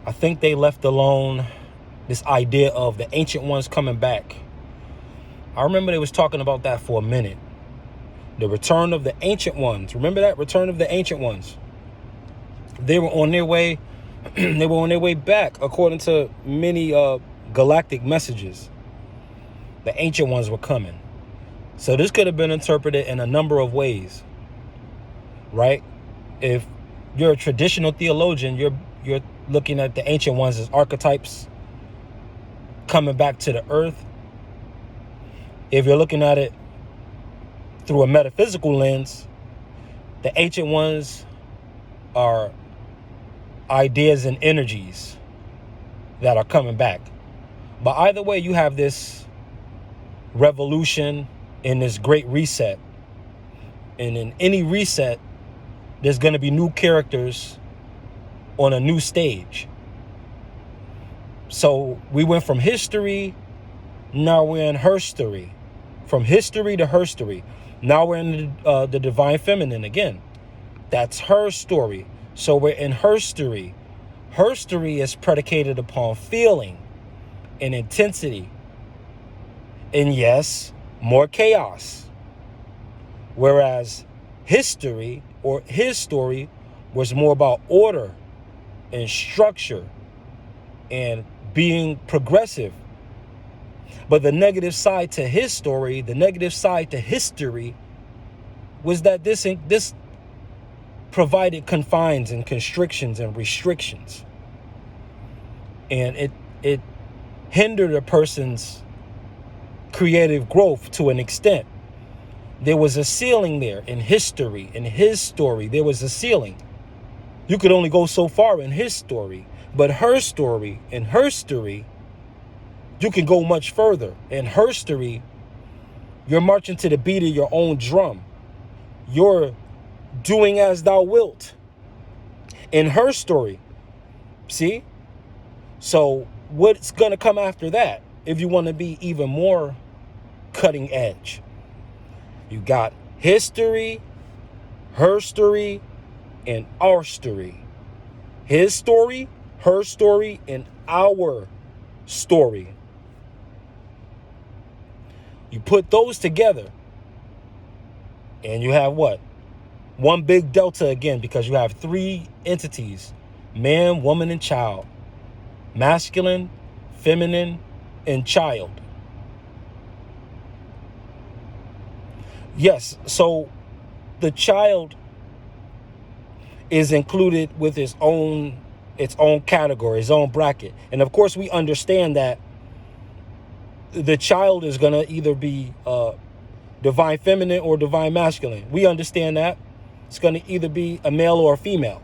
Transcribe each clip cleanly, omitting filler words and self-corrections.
I think they left alone this idea of the ancient ones coming back. I remember they was talking about that for a minute. The return of the ancient ones. Remember that? Return of the ancient ones. They were on their way. They were on their way back, according to many galactic messages. The ancient ones were coming. So this could have been interpreted in a number of ways, right? If you're a traditional theologian, you're looking at the ancient ones as archetypes coming back to the earth. If you're looking at it through a metaphysical lens, the ancient ones are ideas and energies that are coming back. But either way, you have this revolution in this great reset. And in any reset, there's going to be new characters on a new stage. So we went from history, now we're in herstory. From history to herstory. Now we're in the divine feminine again. That's her story. So we're in herstory. Herstory is predicated upon feeling and intensity. And yes, more chaos. Whereas history or his story was more about order and structure and being progressive. But the negative side to his story, the negative side to history, was that this provided confines and constrictions and restrictions. And it hindered a person's creative growth to an extent. There was a ceiling there in history. In his story, there was a ceiling. You could only go so far in his story. But her story, in her story, you can go much further. In her story, you're marching to the beat of your own drum. You're doing as thou wilt. In her story, see? So what's going to come after that if you want to be even more cutting edge? You got history, her story, and our story. His story, her story, and our story. You put those together and you have what? One big delta again, because you have three entities: man, woman, and child. Masculine, feminine, and child. Yes, so the child is included with its own category, its own bracket. And of course, we understand that the child is going to either be divine feminine or divine masculine. We understand that. It's going to either be a male or a female.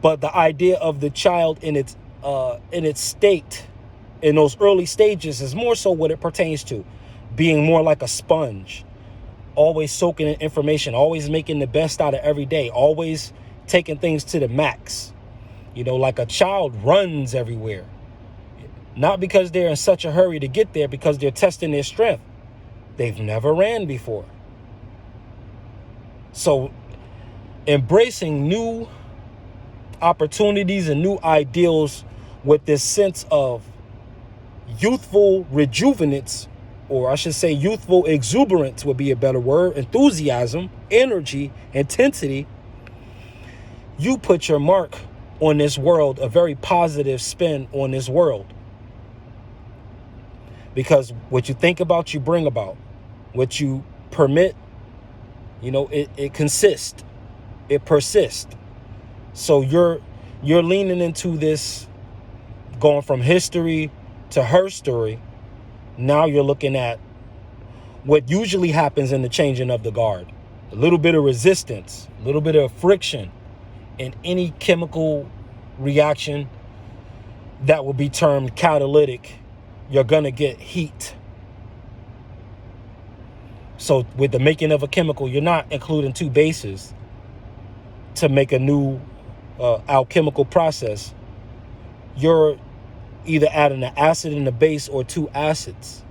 But the idea of the child in its state, in those early stages, is more so what it pertains to. Being more like a sponge, always soaking in information, always making the best out of every day, always taking things to the max. You know, like a child runs everywhere. Not because they're in such a hurry to get there, because they're testing their strength. They've never ran before. So embracing new opportunities and new ideals with this sense of youthful rejuvenance, or I should say youthful exuberance would be a better word, enthusiasm, energy, intensity, you put your mark on this world, a very positive spin on this world. Because what you think about, you bring about. What you permit, you know, it consists, it persists. So you're leaning into this, going from history to her story. Now you're looking at what usually happens in the changing of the guard. A little bit of resistance, a little bit of friction in any chemical reaction that will be termed catalytic. You're going to get heat. So with the making of a chemical, you're not including two bases to make a new alchemical process. You're either adding an acid and a base, or two acids.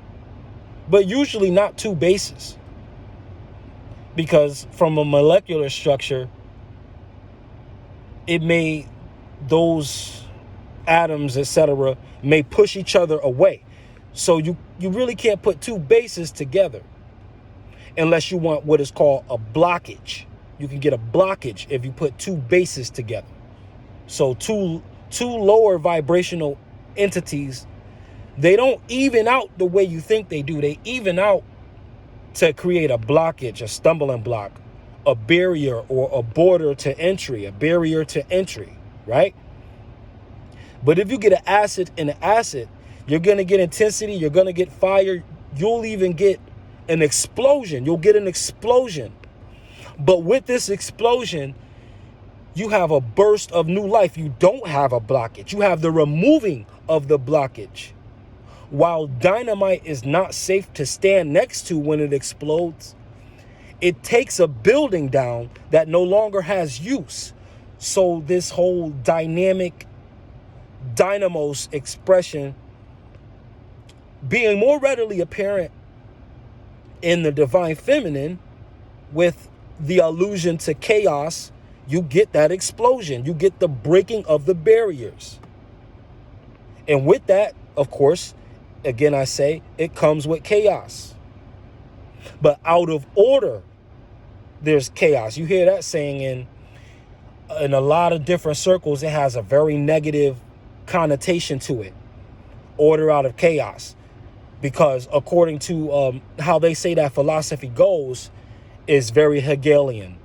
But usually not two bases. Because from a molecular structure, it may those atoms, etc., may push each other away. So you really can't put two bases together unless you want what is called a blockage. You can get a blockage if you put two bases together. So two lower vibrational entities, they don't even out the way you think they do. They even out to create a blockage, a stumbling block, a barrier or a border to entry, a barrier to entry, right? But if you get an acid and an acid, you're going to get intensity, you're going to get fire, you'll even get an explosion. You'll get an explosion. But with this explosion, you have a burst of new life. You don't have a blockage. You have the removing of the blockage. While dynamite is not safe to stand next to when it explodes, it takes a building down that no longer has use. So this whole dynamic dynamos expression being more readily apparent in the divine feminine with the allusion to chaos, you get that explosion. You get the breaking of the barriers. And with that, of course, again, I say it comes with chaos. But out of order, there's chaos. You hear that saying in a lot of different circles. It has a very negative connotation to it. Order out of chaos. Because according to how they say that philosophy goes, is very Hegelian.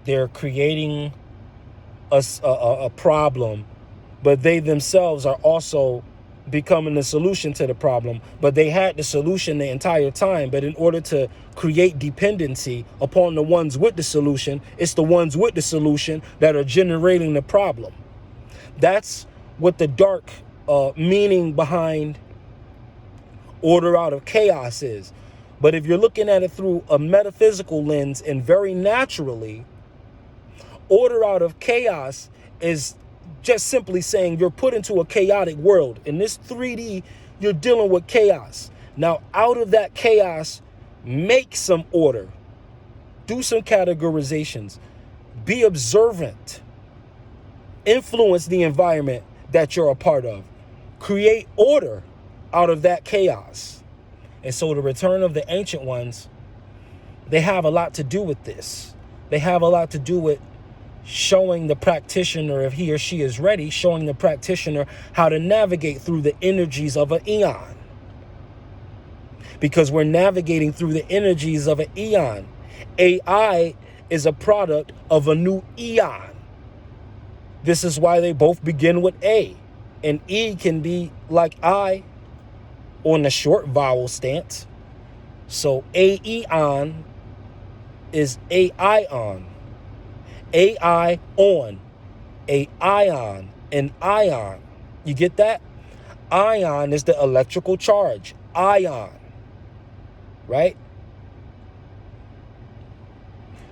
They're creating a problem, but they themselves are also becoming the solution to the problem. But they had the solution the entire time. But in order to create dependency upon the ones with the solution, it's the ones with the solution that are generating the problem. That's what the dark meaning behind order out of chaos is. But if you're looking at it through a metaphysical lens and very naturally, order out of chaos is just simply saying you're put into a chaotic world. In this 3D, you're dealing with chaos. Now, out of that chaos, make some order. Do some categorizations. Be observant. Influence the environment that you're a part of. Create order out of that chaos. And so the return of the ancient ones, they have a lot to do with this. They have a lot to do with showing the practitioner, if he or she is ready, showing the practitioner how to navigate through the energies of an eon. Because we're navigating through the energies of an eon. AI is a product of a new eon. This is why they both begin with A. And E can be like I on the short vowel stance. So aeon is aion. AI on, a ion, an ion. You get that? Ion is the electrical charge. Ion. Right?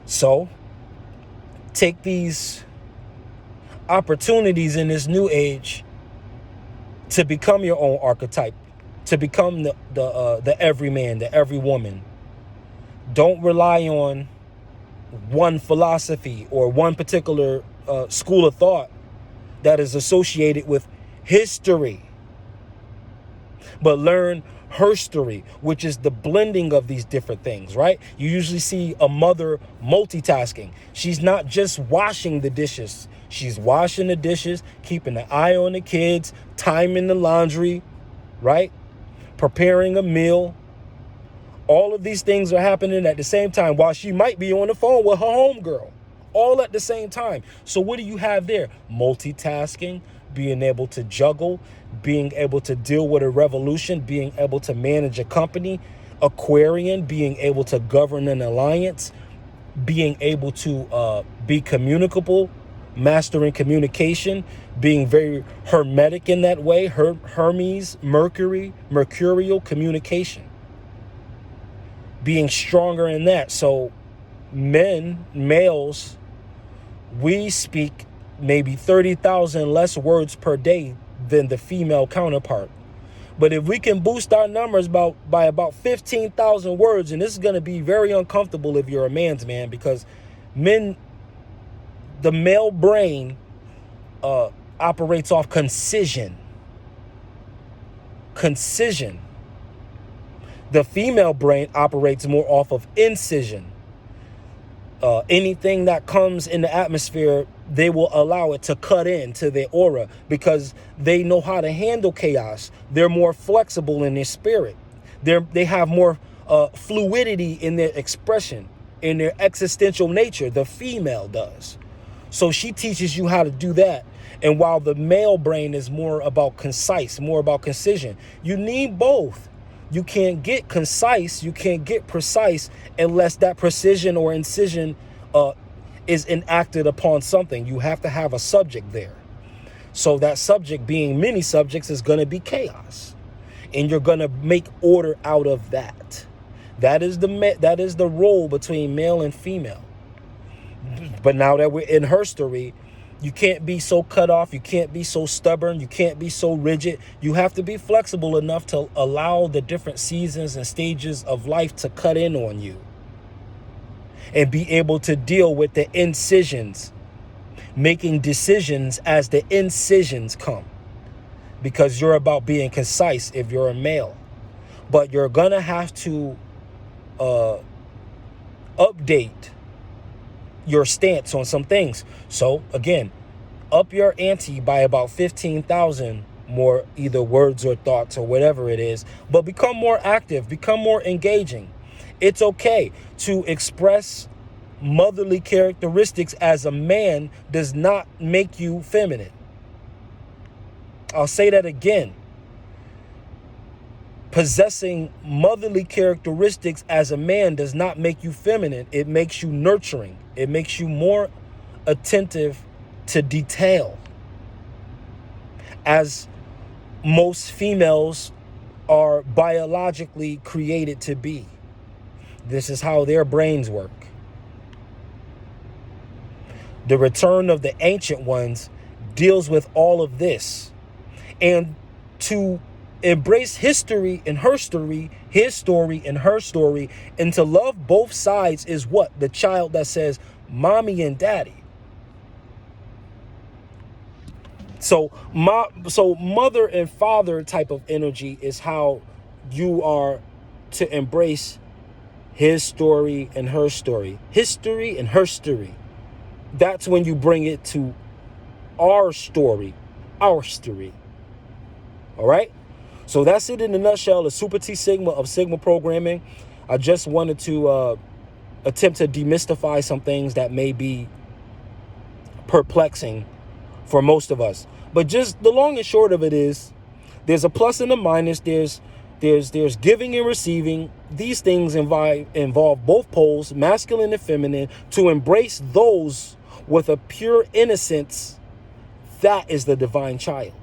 So take these opportunities in this new age to become your own archetype, to become the everyman, the every woman. Don't rely on one philosophy or one particular school of thought that is associated with history, but learn herstory, which is the blending of these different things, right? You usually see a mother multitasking. She's not just washing the dishes. She's washing the dishes, keeping an eye on the kids, timing the laundry, right? Preparing a meal. All of these things are happening at the same time while she might be on the phone with her homegirl. All at the same time. So what do you have there? Multitasking, being able to juggle, being able to deal with a revolution, being able to manage a company. Aquarian, being able to govern an alliance, being able to be communicable, mastering communication, being very hermetic in that way. Hermes, mercurial communication. Being stronger in that. So males, we speak maybe 30,000 less words per day than the female counterpart. But if we can boost our numbers by about 15,000 words, and this is going to be very uncomfortable if you're a man's man, because the male brain operates off concision. Concision. The female brain operates more off of incision. Anything that comes in the atmosphere, they will allow it to cut into their aura because they know how to handle chaos. They're more flexible in their spirit. They have more fluidity in their expression, in their existential nature. The female does. So she teaches you how to do that. And while the male brain is more about concise, more about concision, you need both. You can't get concise, you can't get precise unless that precision or incision is enacted upon something. You have to have a subject there. So that subject, being many subjects, is going to be chaos. And you're going to make order out of that. That is the role between male and female. But now that we're in her story, you can't be so cut off. You can't be so stubborn. You can't be so rigid. You have to be flexible enough to allow the different seasons and stages of life to cut in on you and be able to deal with the incisions, making decisions as the incisions come, because you're about being concise if you're a male. But you're going to have to update your stance on some things. So again, up your ante by about 15,000 more either words or thoughts or whatever it is, but become more active, become more engaging. It's okay to express motherly characteristics as a man does not make you feminine. I'll say that again. Possessing motherly characteristics as a man does not make you feminine. It makes you nurturing. It makes you more attentive to detail, as most females are biologically created to be. This is how their brains work. The return of the ancient ones deals with all of this. And to embrace history and her story, his story and her story, and to love both sides is what? The child that says, mommy and daddy. So mother and father type of energy is how you are to embrace his story and her story. History and her story. That's when you bring it to our story, our story. All right? So that's it in a nutshell, the Super T Sigma of Sigma programming. I just wanted to attempt to demystify some things that may be perplexing for most of us. But just the long and short of it is, there's a plus and a minus. There's giving and receiving. These things involve both poles, masculine and feminine. To embrace those with a pure innocence, that is the divine child.